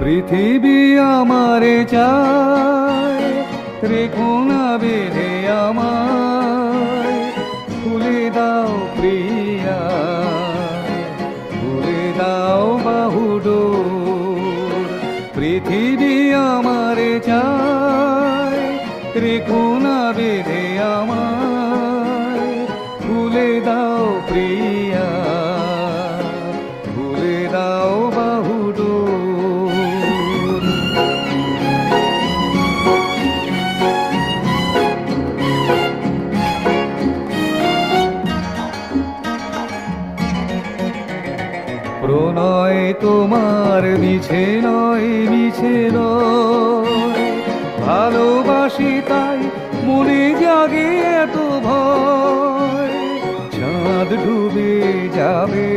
পৃথিবী আমারে চায়, রেখো না বেঁধে আমায়, খুলে দাও প্রিয়া, খুলে দাও বাহুডোর। পৃথিবী আমারে চায়, রেখো না বেঁধে আমায়, খুলে দাও প্রিয়া, খুলে দাও বাহুডোর। প্রণয় তোমার মিছে নয়, মিছে নয়, ভালোবাসি তাই মনে জাগে এত ভয়। চাঁদ ডুবে যাবে